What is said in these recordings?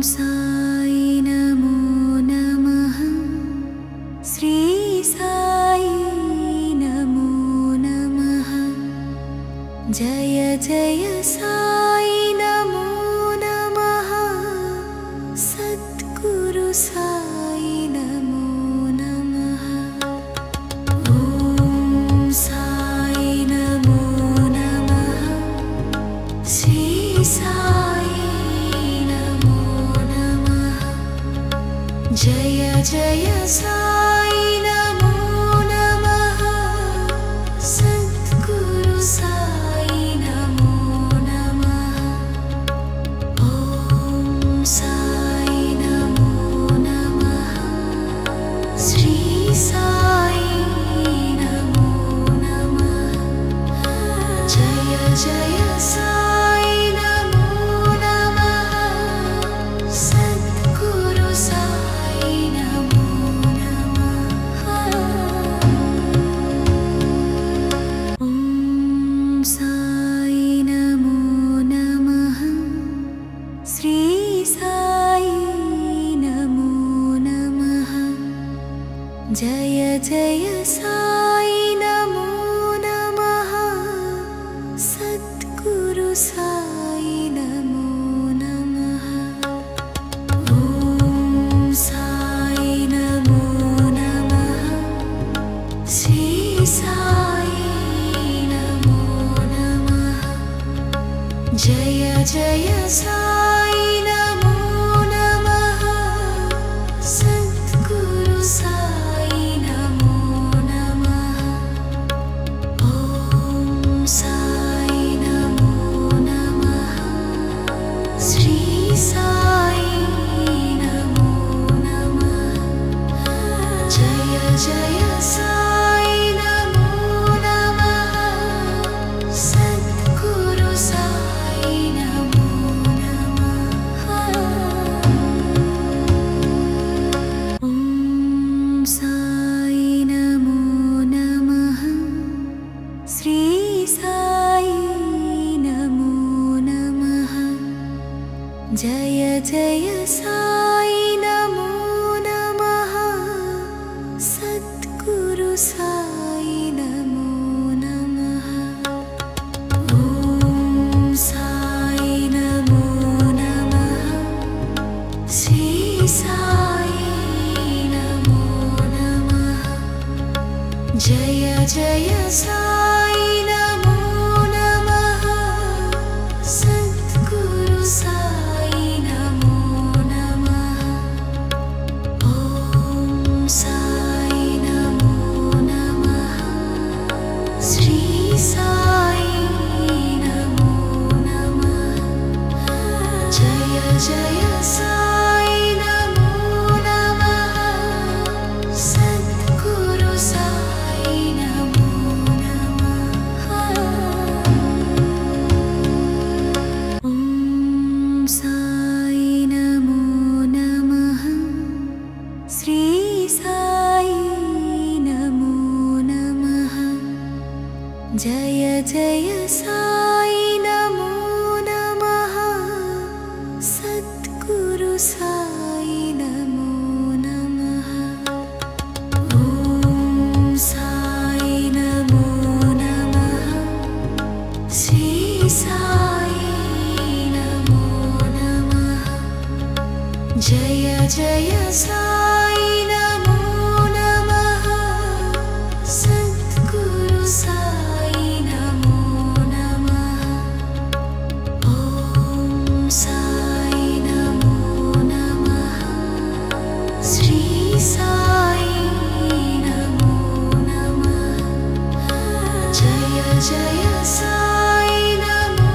साई नमो नमः। श्री साई नमो नमः। जय जय साई नमो नमः। सद्गुरु साई नमो नमः। ॐ साई नमो नमः। श्री साई नमो नमः। जय जय साई नमो नमः। सद्गुरु साई नमो नमः। ॐ साई नमो नमः। श्री साई नमो नमः। जय जय साई नमो नमः। सद्गुरु साई नमो नमः। ॐ साई नमो नमः। श्री साई नमो नमः। जय जय साई नमो नमः। सद्गुरु साई नमो नमः। ॐ साई नमो नमः। श्री साई नमो नमः। जय जय साई नमो नमः। सद्गुरु साई नमो नमः। ॐ साई नमो नमः। श्री साई नमो नमः। जय जय साई नमो नमः। सद्गुरु साई नमो नमः। ॐ साई नमो नमः। श्री साई नमो नमः। जय जय साई नमो नमः। सद्गुरु साई नमो नमः। ॐ साई नमो नमः। श्री साई नमो नमः। जय जय साई नमो नमः। सद्गुरु साई नमो नमः। ॐ साई नमो नमः। श्री साई नमो नमः। जय जय साई नमो नमः। सद्गुरु साई नमो नमः। ॐ साई नमो नमः। श्री साई नमो नमः। जय जय साई नमो नमः। सद्गुरु साई नमो नमः। ॐ साई नमो नमः। श्री साई नमो नमः। जय जय साई नमो नमः। सद्गुरु साई नमो नमः। ॐ साई नमो नमः। श्री साई नमो नमः। जय जय साई नमो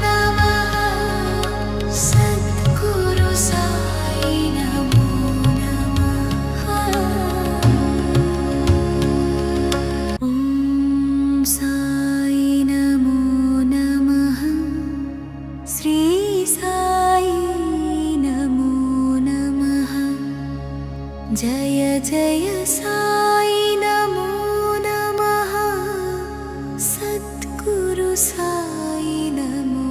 नमः। सद्गुरु साई नमो नमः। ॐ साई नमो नमः। श्री साई नमो नमः। जय जय साई नमो नमः। सद्गुरु साई नमो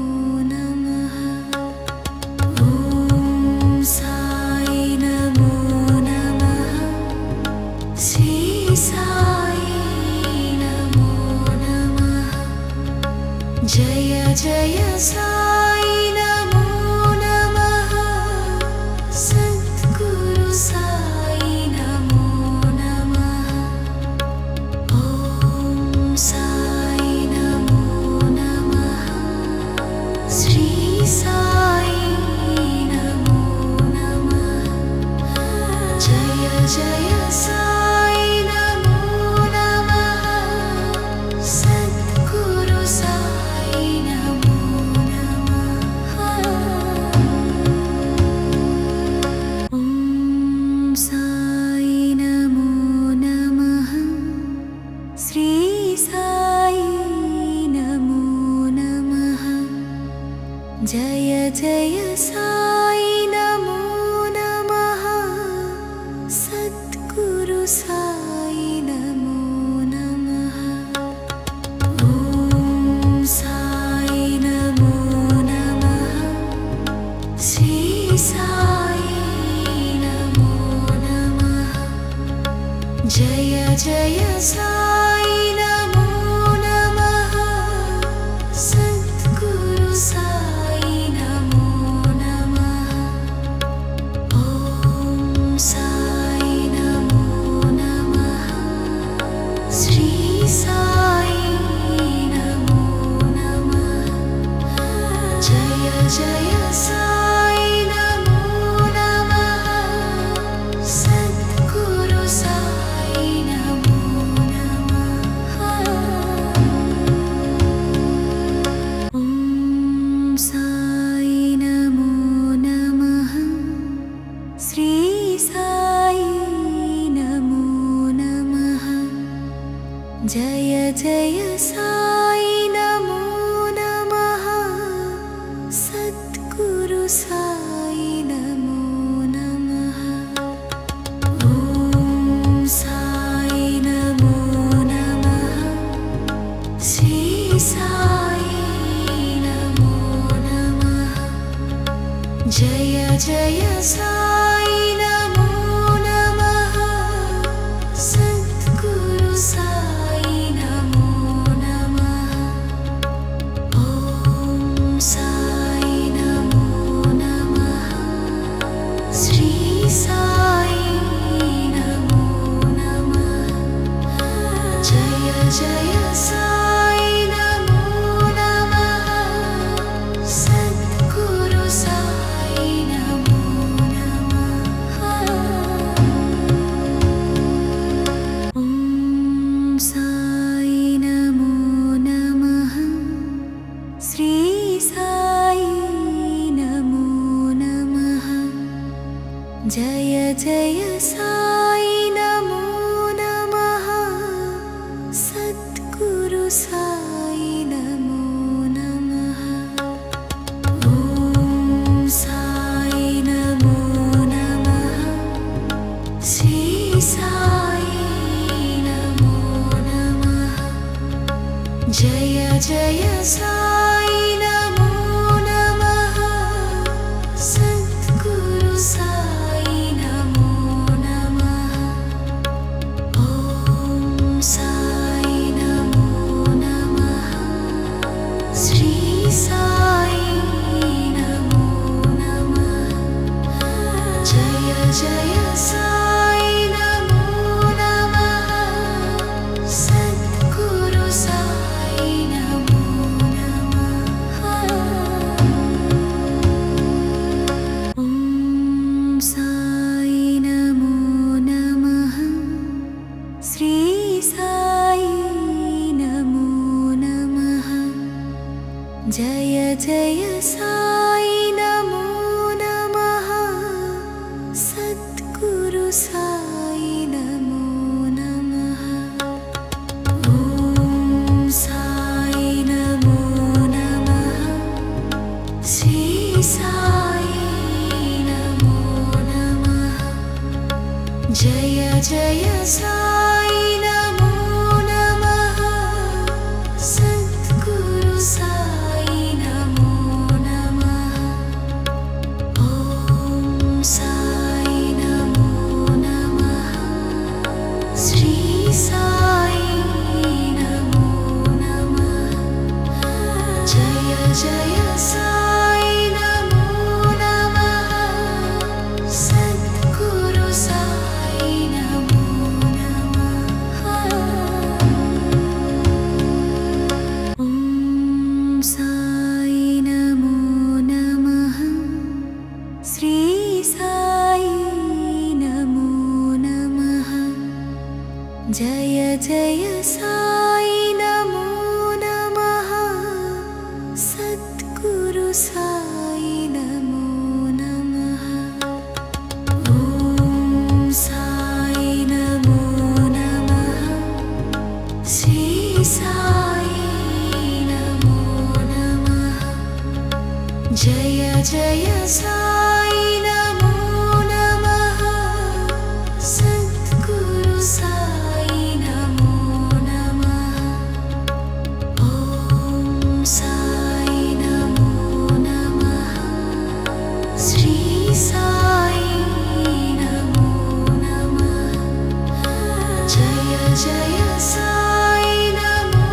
नमः। ॐ जय जय साई नमो नमः सद्गुरु साई नमो नमः ॐ साई नमो नमः श्री साई नमो नमः जय जय साई नमो नमः सद्गुरु साई नमो नमः ॐ साई नमो नमः श्री साई नमो नमः जय जय साई नमो नमः सद्गुरु साई नमो नमः ॐ साई नमो नमः श्री साई नमो नमः जय जय साई नमो नमः सद्गुरु साई नमो नमः ॐ साई नमो नमः श्री साई नमो नमः जय जय साई नमो नमः सद्गुरु साई नमो नमः ॐ साई नमो नमः श्री साई नमो नमः जय जय साई नमो नमः सद्गुरु साई नमो नमः ॐ साई नमो नमः श्री साई नमो नमः जय जय साई नमो नमः सद्गुरु साई नमो नमः ॐ साई नमो नमः श्री साई नमो नमः जय जय साई नमो नमः सद्गुरु साई नमो नमः ॐ साई नमो नमः श्री साई नमो नमः जय जय साई नमो नमः सद्गुरु साई नमो नमः ॐ साई नमो नमः श्री साई नमो नमः जय जय साई नमो नमः सद्गुरु साई नमो नमः ॐ साई नमो नमः श्री साई नमो नमः जय जय साई नमो नमः सद्गुरु साई नमो नमः ॐ साई नमो नमः श्री साई नमो नमः जय जय साई नमो नमः सद्गुरु साई नमो नमः ॐ साई नमो नमः श्री साई नमो नमः जय जय साई नमो नमः सद्गुरु साई नमो नमः ॐ साई नमो नमः श्री साई नमो नमः जय साई नमो नमः सद्गुरु साई नमो नमः ॐ साई नमो नमः श्री साई नमो नमः जय जय साई नमो नमः सद्गुरु साई नमो नमः ॐ साई नमो नमः श्री साई नमो नमः जय जय साई नमो नमः सद्गुरु साई नमो नमः ॐ साई नमो नमः श्री साई नमो नमः जय जय साई नमो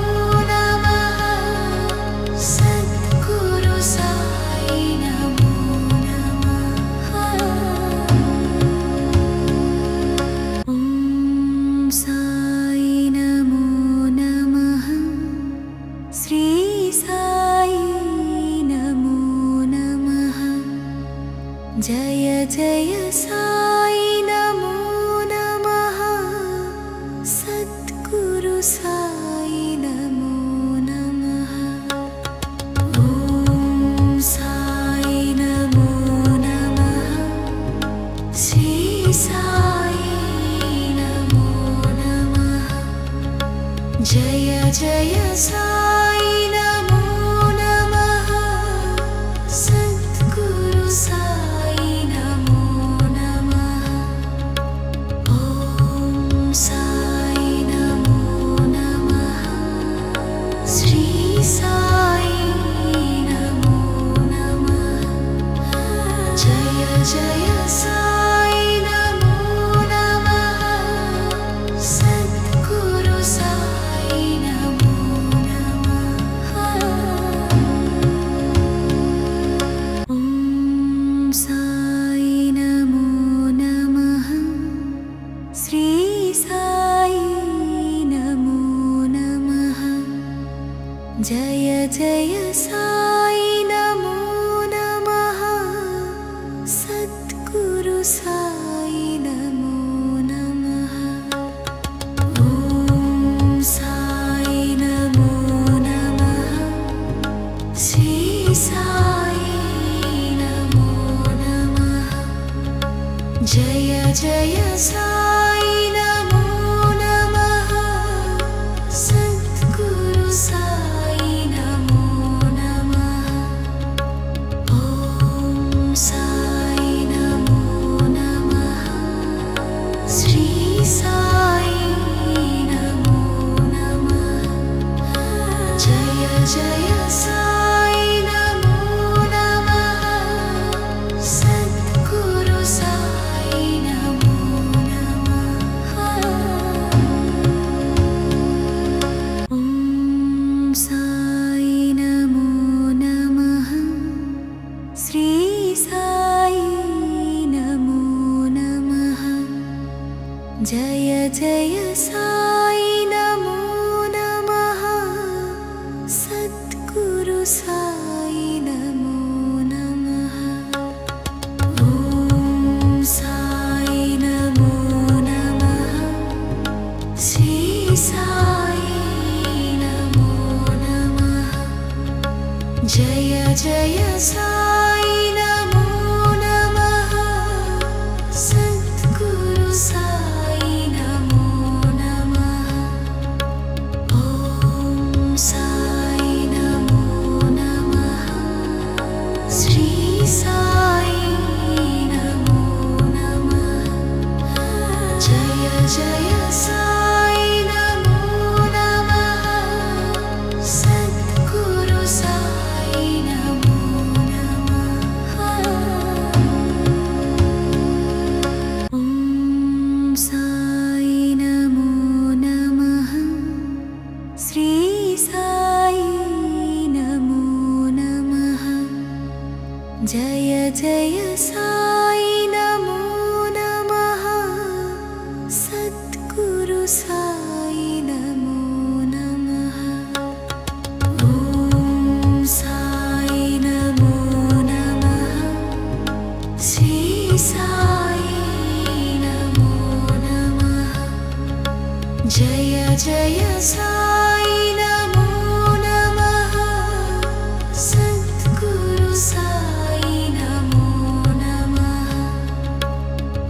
नमः सद्गुरु साई नमो नमः ॐ साई नमो नमः श्री साई नमो नमः जय जय साई नमो नमः सद्गुरु साई नमो नमः ॐ साई नमो नमः श्री साई नमो नमः जय जय साई नमो नमः सद्गुरु साई नमो नमः ॐ साई नमो नमः श्री साई नमो नमः जय जय साई नमो नमः सद्गुरु साई नमो नमः ॐ साई नमो नमः श्री साई नमो नमः जय जय साई नमो नमः सद्गुरु साई नमो नमः ॐ साई नमो नमः श्री साई नमो नमः जय जय साई नमो नमः सद्गुरु साई नमो नमः ॐ साई नमो नमः श्री साई नमो नमः जय जय साई नमो नमः सद्गुरु साई नमो नमः ॐ साई नमो नमः श्री साई नमो नमः जय जय साई नमो नमः सद्गुरु साई नमो नमः ॐ साई नमो नमः श्री साई नमो नमः जय जय साई नमो नमः सद्गुरु साई नमो नमः ॐ साई नमो नमः श्री साई नमो नमः जय जय साई नमो नमः सद्गुरु साई नमो नमः जय जय साई नमो नमः सद्गुरु साई नमो नमः ॐ साई नमो नमः श्री साई नमो नमः जय जय साई नमो नमः सद्गुरु साई नमो नमः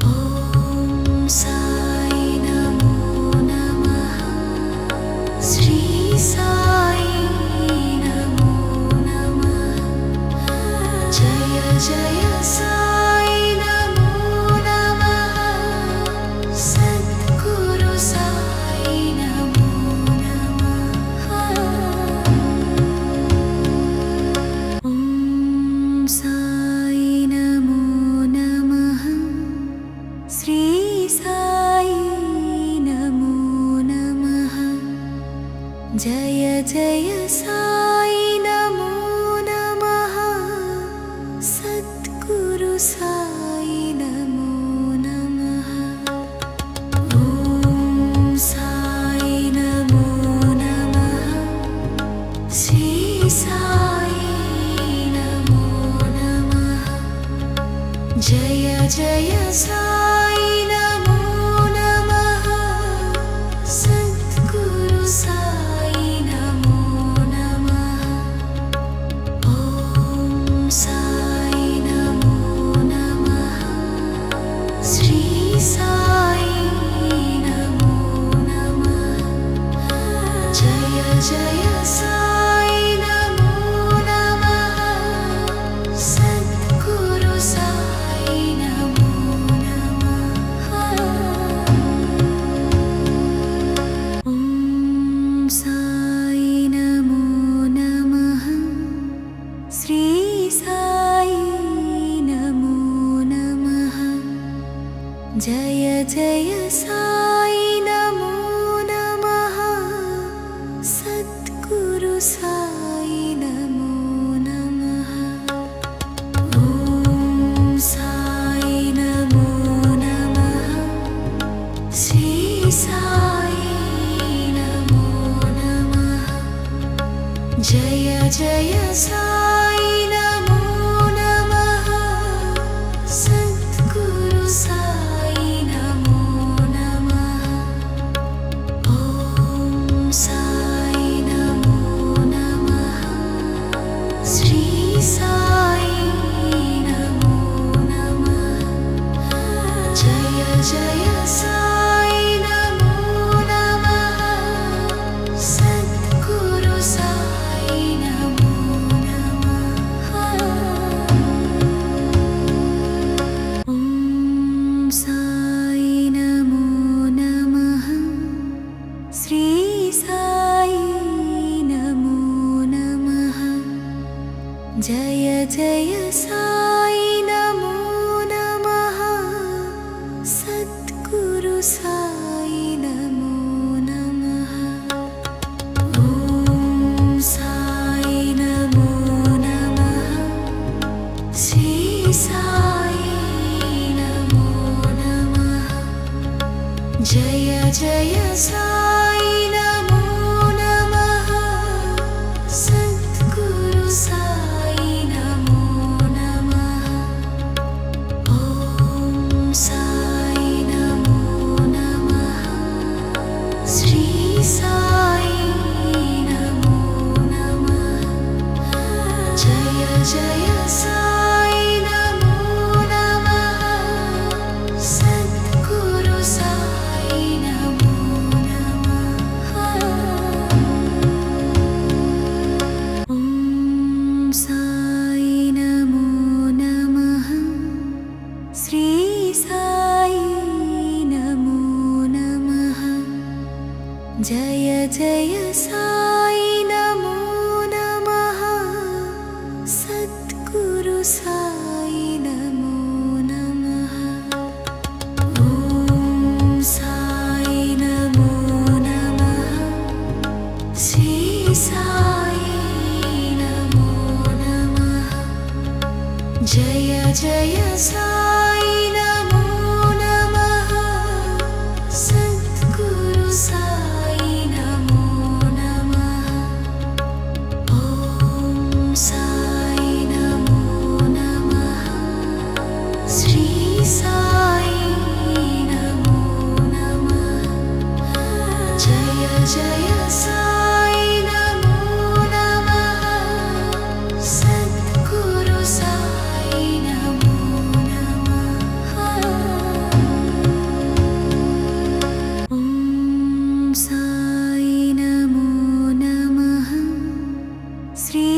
ॐ साई नमो नमः श्री साई नमो नमः जय जय साई नमो नमः सद्गुरु साई नमो नमः ॐ साई नमो नमः श्री साई नमो नमः जय जय साई नमो नमः सद्गुरु साई नमो नमः ॐ साई नमो नमः श्री साई नमो नमः जय जय साई नमो नमः सद्गुरु साई नमो नमः ॐ साई नमो नमः श्री साई नमो नमः जय जय साई नमो नमः सद्गुरु साई नमो नमः ॐ साई नमो नमः श्री साई नमो नमः जय जय साई नमो नमः सद्गुरु साई नमो नमः ॐ साई नमो नमः श्री साई नमो नमः जय जय साई नमो नमः सद्गुरु साई नमो नमः ॐ साई नमो नमः श्री साई नमो नमः जय जय साई नमो नमः सद्गुरु साई नमो नमः ॐ साई नमो नमः श्री साई नमो नमः जय जय साई नमो नमः सद्गुरु साई नमो नमः ॐ साई नमो नमः श्री साई नमो नमः जय जय साई नमो नमः सद्गुरु साई नमो नमः ॐ साई नमो नमः श्री साई नमो नमः जय जय साई नमो नमः सद्गुरु साई नमो नमः ॐ साई नमो नमः श्री साई नमो नमः जय जय साई नमो नमः सद्गुरु साई नमो नमः ॐ साई नमो नमः श्री साई नमो नमः जय जय साई नमो नमः सद्गुरु साई नमो नमः ॐ साई नमो नमः श्री साई नमो नमः जय जय साई नमो नमः सद्गुरु साई नमो नमः ॐ साई नमो नमः श्री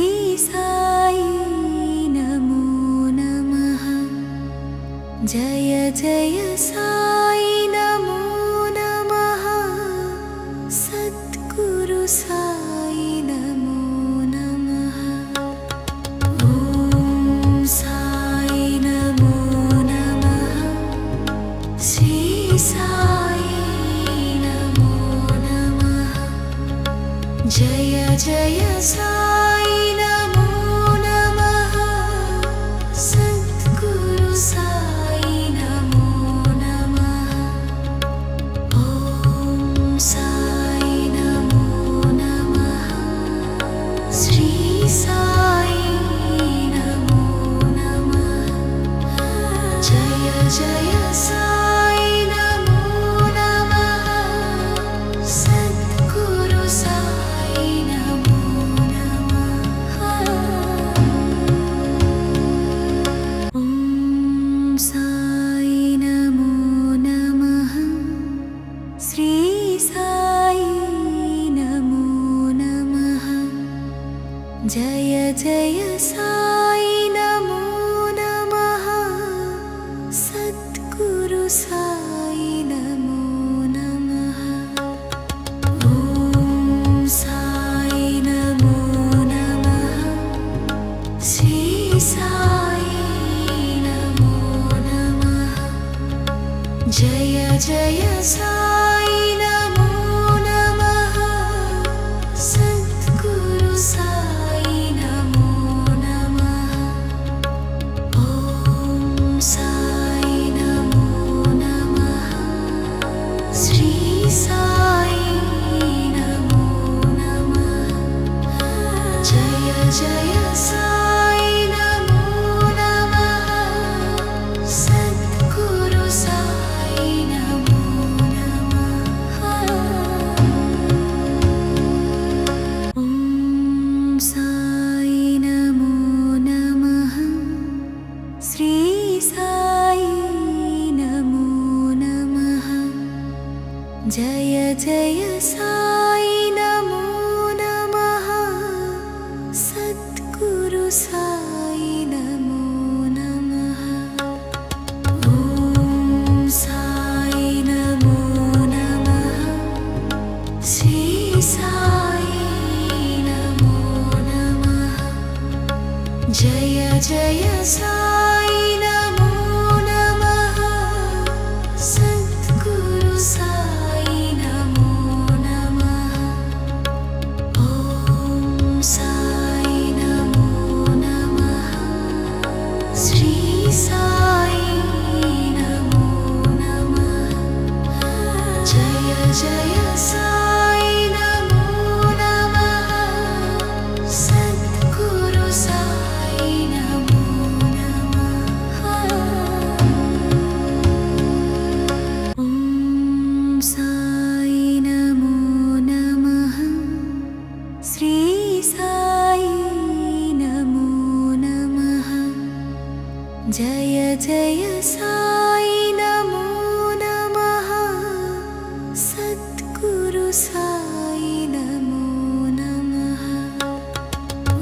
साई नमो नमः जय जय साई नमो नमः सद्गुरु साई नमो नमः ॐ साई नमो नमः श्री साई नमो नमः जय जय साई नमो नमः सद्गुरु साई नमो नमः ॐ साई नमो नमः श्री साई नमो नमः जय जय साई नमो नमः सद्गुरु साई नमो नमः ॐ साई नमो नमः श्री साई नमो नमः जय जय साई नमो नमः सद्गुरु साई नमो नमः ॐ साई नमो नमः श्री साई नमो नमः जय जय साई नमो नमः सद्गुरु साई नमो नमः ॐ साई नमो नमः श्री साई नमो नमः जय जय साई नमो नमः सद्गुरु साई नमो नमः ॐ साई नमो नमः श्री साई नमो नमः जय जय साई नमो नमः सद्गुरु साई नमो नमः ॐ साई नमो नमः श्री साई नमो नमः जय जय साई नमो नमः सद्गुरु साई नमो नमः ॐ साई नमो नमः श्री साई नमो नमः जय जय साई नमो नमः सद्गुरु साई नमो नमः ॐ साई नमो नमः श्री साई नमो नमः जय जय साई नमो नमः सद्गुरु साई नमो नमः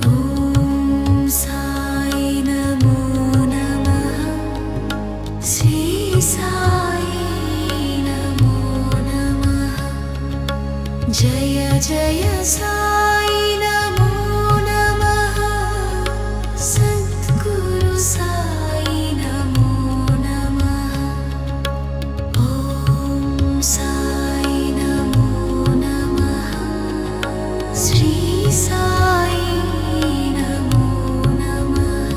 ॐ साई नमो नमः श्री साई नमो नमः जय जय साई नमो नमः सद्गुरु साई नमो नमः ॐ साई नमो नमः श्री साई नमो नमः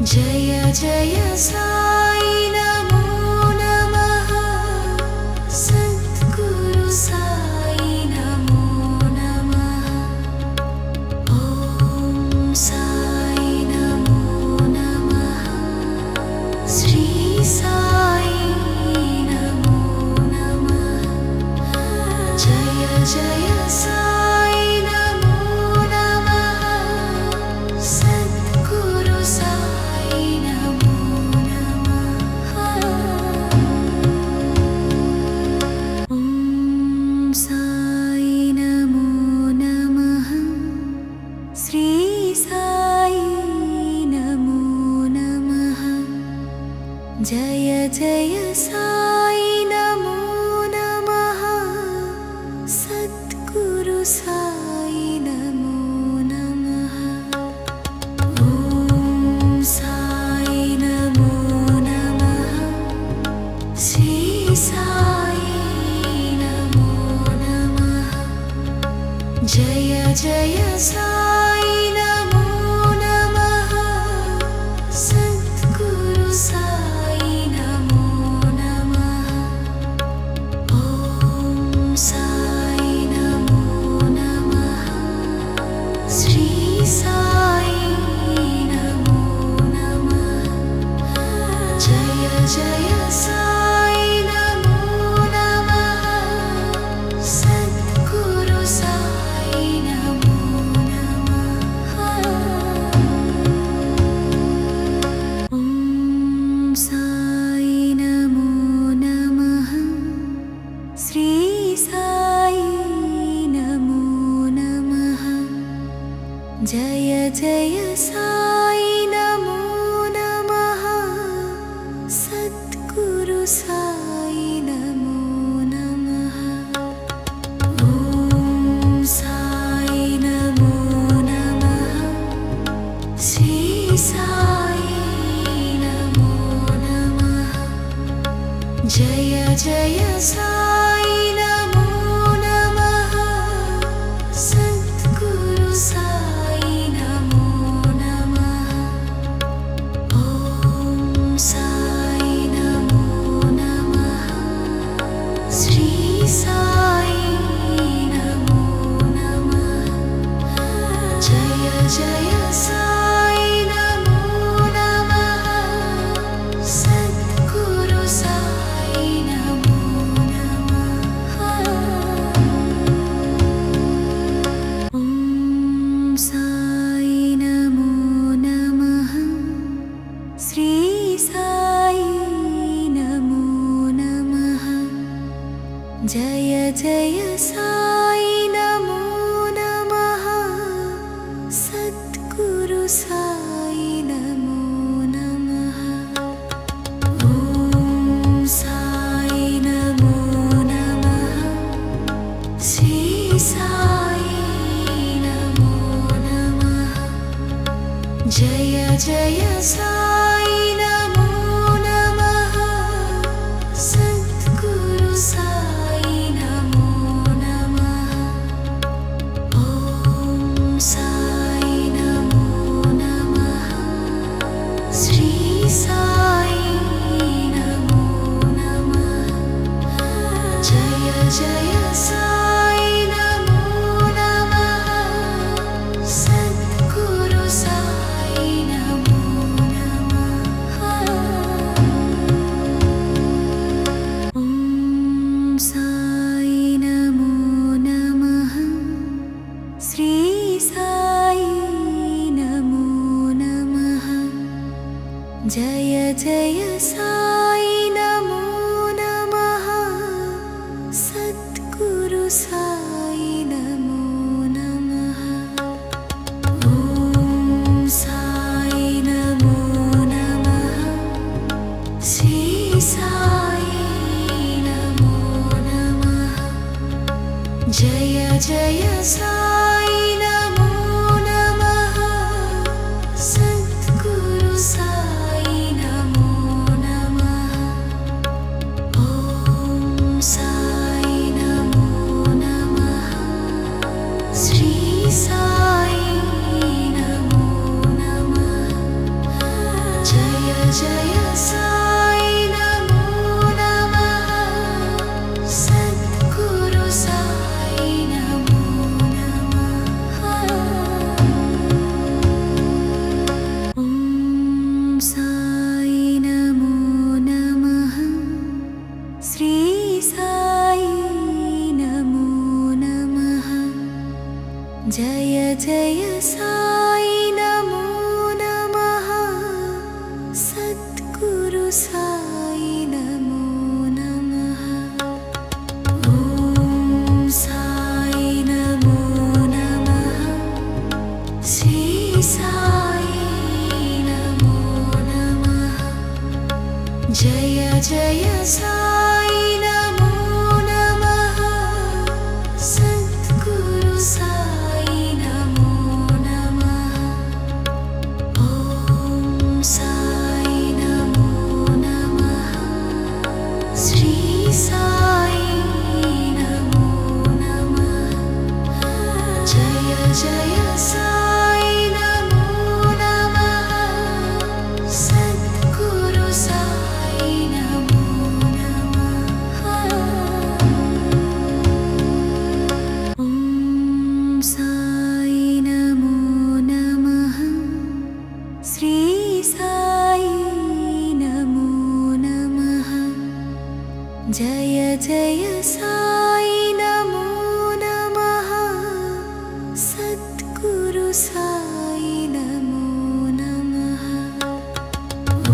जय जय साई नमो नमः सद्गुरु साई नमो नमः ॐ साई नमो नमः श्री साई नमो नमः जय जय साई नमो नमः सद्गुरु साई नमो नमः ॐ साई नमो नमः श्री साई नमो नमः जय जय साई नमो नमः सद्गुरु साई नमो नमः ॐ साई नमो नमः श्री साई नमो नमः जय जय साई नमो नमः सद्गुरु साई नमो नमः ॐ साई नमो नमः श्री साई नमो नमः जय जय साई नमो नमः सद्गुरु साई नमो नमः ॐ साई नमो नमः श्री साई नमो नमः जय जय साई नमो नमः सद्गुरु साई नमो नमः ॐ साई नमो नमः श्री साई नमो नमः जय जय साई नमो नमः सद्गुरु साई नमो नमः ॐ साई नमो नमः श्री साई नमो नमः जय जय साई नमो नमः सद्गुरु साई नमो नमः ॐ साई नमो नमः श्री साई नमो नमः जय जय साई नमो नमः सद्गुरु साई नमो नमः ॐ साई नमो नमः श्री साई नमो नमः जय जय साई नमो नमः सद्गुरु साई नमो नमः ॐ साई नमो नमः श्री साई नमो नमः जय जय साई नमो नमः सद्गुरु साई नमो नमः ॐ साई नमो नमः श्री साई नमो नमः जय जय साई नमो नमः सद्गुरु साई नमो नमः ॐ साई नमो नमः श्री साई नमो नमः जय जय साई नमो नमः सद्गुरु साई नमो नमः जय साई नमो नमः सद्गुरु साई नमो नमः ॐ साई नमो नमः श्री साई नमो नमः जय जय साई नमो नमः सद्गुरु साई नमो नमः ॐ साई नमो नमः श्री साई नमो नमः जय जय साई नमो नमः सद्गुरु साई नमो नमः ॐ साई नमो नमः श्री साई नमो नमः जय जय साई नमो नमः सद्गुरु साई नमो नमः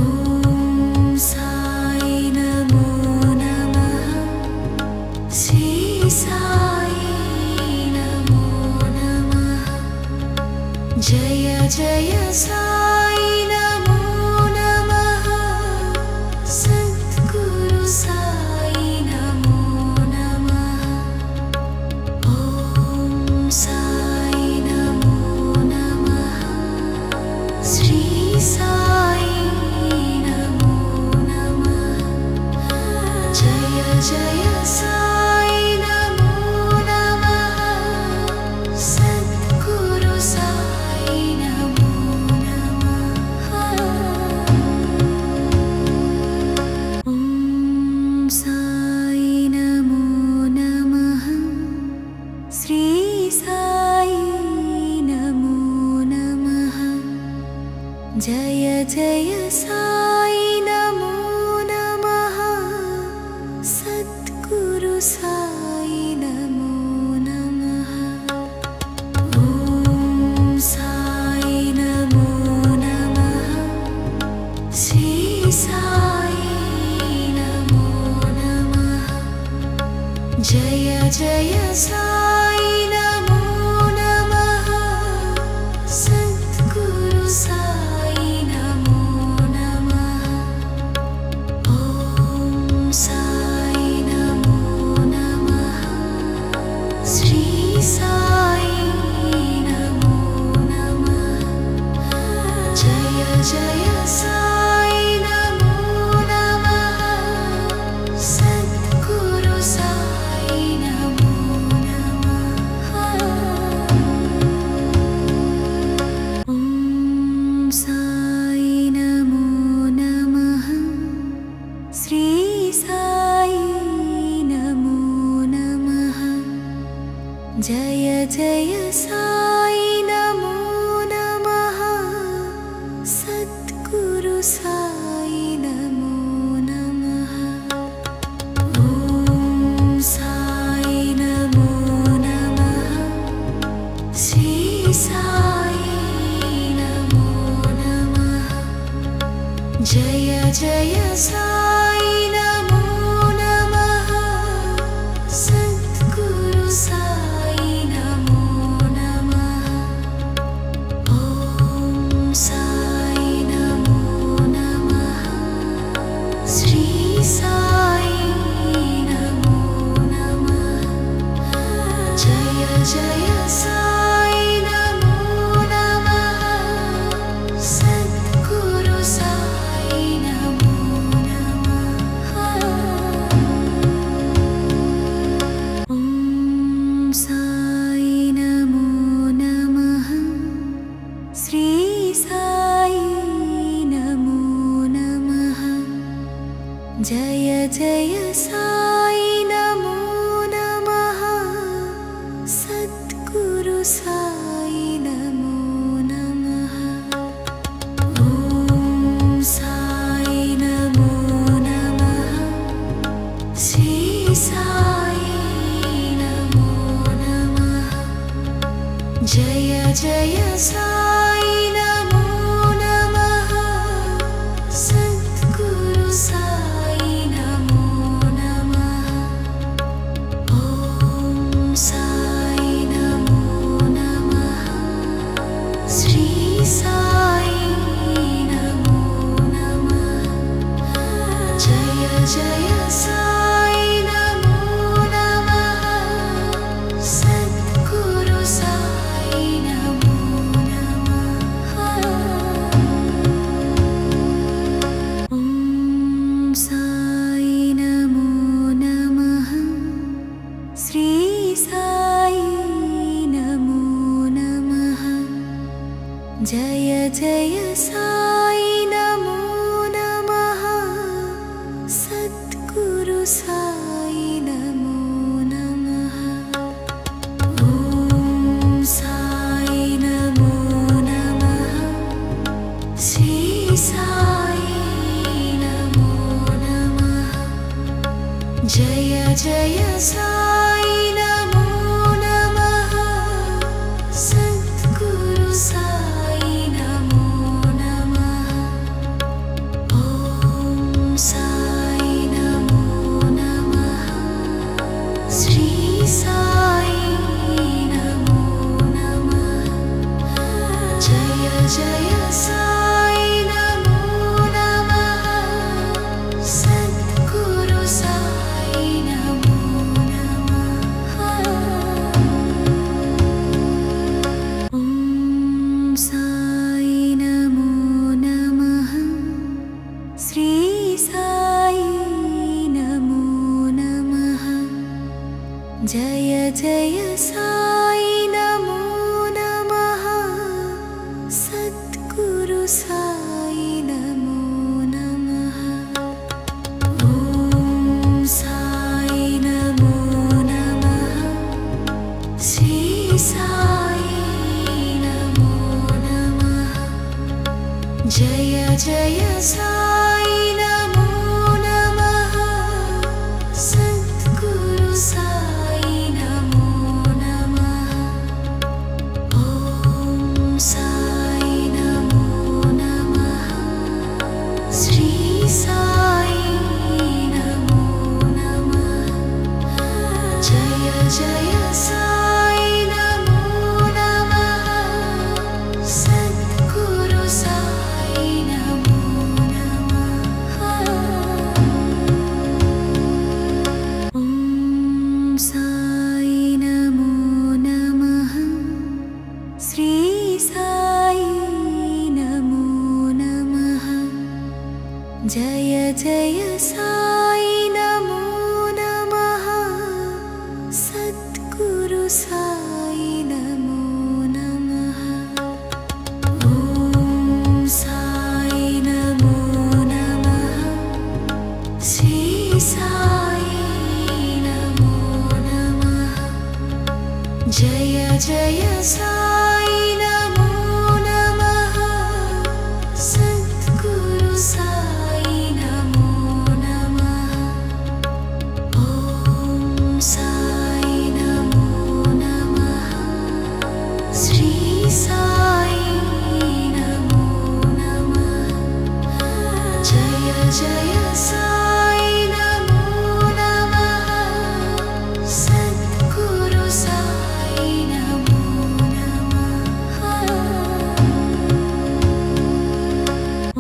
ॐ साई नमो नमः श्री साई नमो नमः जय जय साई नमो नमः सद्गुरु साई नमो नमः ॐ साई नमो नमः श्री साई नमो नमः जय जय साई नमो नमः सद्गुरु साई नमो नमः ॐ साई नमो नमः श्री साई नमो नमः जय जय साई नमो नमः सद्गुरु साई नमो नमः ॐ साई नमो नमः श्री साई नमो नमः जय जय साई नमो नमः सद्गुरु साई नमो नमः ॐ साई नमो नमः श्री साई नमो नमः जय जय साई नमो नमः सद्गुरु साई नमो नमः ॐ साई नमो नमः श्री साई नमो नमः जय जय साई नमो नमः सद्गुरु साई नमो नमः ॐ साई नमो नमः श्री साई नमो नमः जय जय साई नमो नमः सद्गुरु साई नमो नमः ॐ साई नमो नमः श्री साई नमो नमः जय जय साई नमो नमः सद्गुरु साई नमो नमः ॐ साई नमो नमः श्री साई नमो नमः जय जय साई नमो नमः सद्गुरु साई नमो नमः ॐ साई नमो नमः श्री साई नमो नमः जय जय సాయి నమో నమః సద్గురు సాయి నమో నమః ఓం సాయి నమో నమః శ్రీ సాయి నమో నమః జయ జయ సాయి నమో నమః సద్గురు సాయి నమో నమః ఓం సాయి నమో నమః శ్రీ సాయి నమో నమః జయ జయ సాయి నమో నమః సద్గురు సాయి నమో నమః ఓం సాయి నమో నమః శ్రీ సాయి నమో నమః జయ జయ సాయి నమో నమః సద్గురు సాయి నమో నమః ఓం సాయి నమో నమః శ్రీ సాయి నమో నమః జయ జయ సాయి నమో నమః సద్గురు సాయి నమో నమః ఓం సాయి నమో నమః శ్రీ సాయి నమో నమః జయ జయ సాయి నమో నమః సద్గురు సాయి నమో నమః ఓం సాయి నమో నమః శ్రీ సాయి నమో నమః జయ జయ సాయి నమో నమః సద్గురు సాయి నమో నమః ఓం సాయి నమో నమః శ్రీ సాయి నమో నమః జయ జయ సాయి నమో నమః సద్గురు సాయి నమో నమః ఓం సాయి నమో నమః శ్రీ సాయి నమో నమః జయ జయ సాయి నమో నమః సద్గురు సాయి నమో నమః ఓం సాయి నమో నమః శ్రీ సాయి నమో నమః జయ జయ సాయి నమో నమః సద్గురు సాయి నమో నమః ఓం సాయి నమో నమః శ్రీ సాయి నమో నమః జయ జయ సాయి నమో నమః సద్గురు సాయి నమో నమః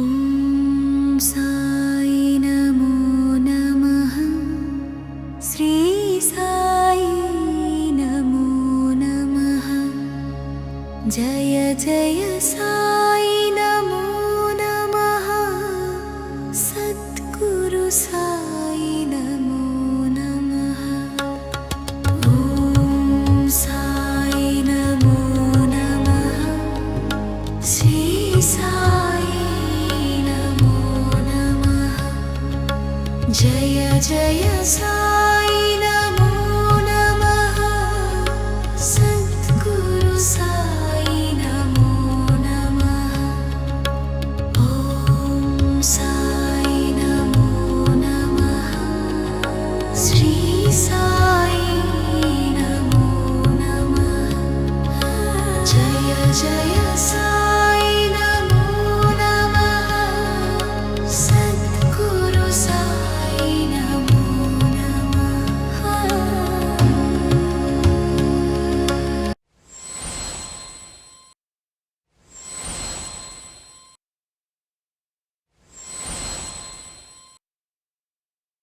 ఓం సాయి నమో నమః శ్రీ సాయి నమో నమః జయ జయ సాయి నమో నమః సద్గురు సాయి నమో నమః ఓం సాయి నమో నమః శ్రీ సాయి నమో నమః జయ జయ సాయి